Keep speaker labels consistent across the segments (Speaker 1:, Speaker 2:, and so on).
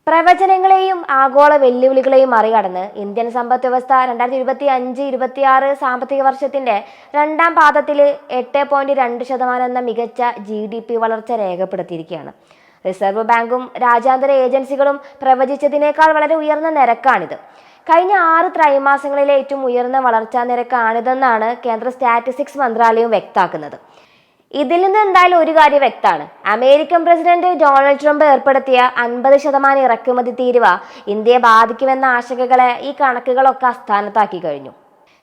Speaker 1: പ്രവചനങ്ങളെയും ആഗോള വെല്ലുവിളികളെയും മറികടന്ന് ഇന്ത്യൻ സമ്പദ് വ്യവസ്ഥ 2025-26 സാമ്പത്തിക വർഷത്തിന്റെ രണ്ടാം പാദത്തിൽ 8.2% എന്ന മികച്ച GDP വളർച്ച രേഖപ്പെടുത്തിയിരിക്കുകയാണ്. റിസർവ് ബാങ്കും രാജ്യാന്തര ഏജൻസികളും പ്രവചിച്ചതിനേക്കാൾ വളരെ ഉയർന്ന നിരക്കാണിത്. കഴിഞ്ഞ 6 ത്രൈമാസങ്ങളിലെ ഏറ്റവും ഉയർന്ന വളർച്ചാ നിരക്കാണിതെന്നാണ് കേന്ദ്ര സ്റ്റാറ്റിസ്റ്റിക്സ് മന്ത്രാലയം വ്യക്തമാക്കുന്നത്. ഇതിൽ നിന്ന് എന്തായാലും ഒരു കാര്യം വ്യക്തമാണ്. അമേരിക്കൻ പ്രസിഡന്റ് ഡൊണാൾഡ് ട്രംപ് ഏർപ്പെടുത്തിയ 50% ഇറക്കുമതി തീരുവ ഇന്ത്യയെ ബാധിക്കുമെന്ന ആശങ്കകളെ ഈ കണക്കുകളൊക്കെ അസ്ഥാനത്താക്കി കഴിഞ്ഞു.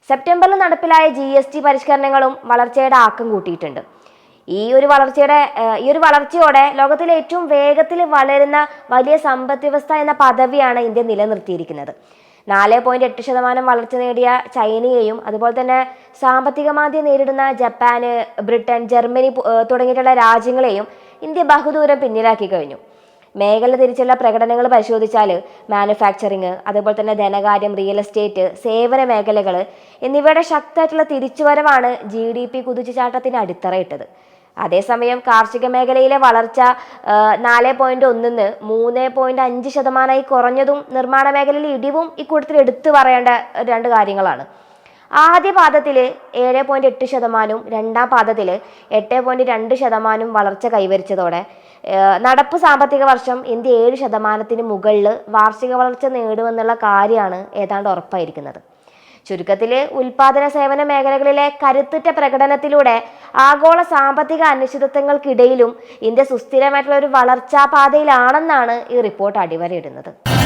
Speaker 1: സെപ്റ്റംബറിൽ നടപ്പിലായ GST പരിഷ്കരണങ്ങളും വളർച്ചയുടെ ആക്കം കൂട്ടിയിട്ടുണ്ട്. ഈ ഒരു വളർച്ചയോടെ ലോകത്തിലെ ഏറ്റവും വേഗത്തിൽ വളരുന്ന വലിയ സമ്പദ് വ്യവസ്ഥ എന്ന പദവിയാണ് ഇന്ത്യ നിലനിർത്തിയിരിക്കുന്നത്. 4.8% വളർച്ച നേടിയ ചൈനയെയും അതുപോലെ തന്നെ സാമ്പത്തിക മാന്ദ്യം നേരിടുന്ന ജപ്പാന്, ബ്രിട്ടൻ, ജർമ്മനി തുടങ്ങിയിട്ടുള്ള രാജ്യങ്ങളെയും ഇന്ത്യ ബഹുദൂരം പിന്നിലാക്കി കഴിഞ്ഞു. മേഖല തിരിച്ചുള്ള പ്രകടനങ്ങൾ പരിശോധിച്ചാൽ മാനുഫാക്ചറിങ്, അതുപോലെ തന്നെ ധനകാര്യം, റിയൽ എസ്റ്റേറ്റ്, സേവന മേഖലകൾ എന്നിവയുടെ ശക്തമായിട്ടുള്ള തിരിച്ചുവരവാണ് GDP കുതിച്ചുചാട്ടത്തിന് അടിത്തറയിട്ടത്. അതേസമയം കാർഷിക മേഖലയിലെ വളർച്ച 4.1-ന്ന് 3.5% കുറഞ്ഞതും നിർമ്മാണ മേഖലയിലെ ഇടിവും ഇക്കൂട്ടത്തിൽ എടുത്തു പറയേണ്ട രണ്ട് കാര്യങ്ങളാണ്. ആദ്യ പാദത്തിൽ 7.8%, രണ്ടാം പാദത്തിൽ 8.2% വളർച്ച കൈവരിച്ചതോടെ നടപ്പ് സാമ്പത്തിക വർഷം ഇന്ത്യ 7% മുകളിൽ വാർഷിക വളർച്ച നേടുമെന്നുള്ള കാര്യമാണ് ഏതാണ്ട് ഉറപ്പായിരിക്കുന്നത്. ചുരുക്കത്തിൽ ഉൽപാദന സേവന മേഖലകളിലെ കരുത്തുറ്റ പ്രകടനത്തിലൂടെ ആഗോള സാമ്പത്തിക അനിശ്ചിതത്വങ്ങൾക്കിടയിലും ഇന്ത്യ സുസ്ഥിരമായിട്ടുള്ള ഒരു വളർച്ചാ പാതയിലാണെന്നാണ് ഈ റിപ്പോർട്ട് അടിവരയിടുന്നത്.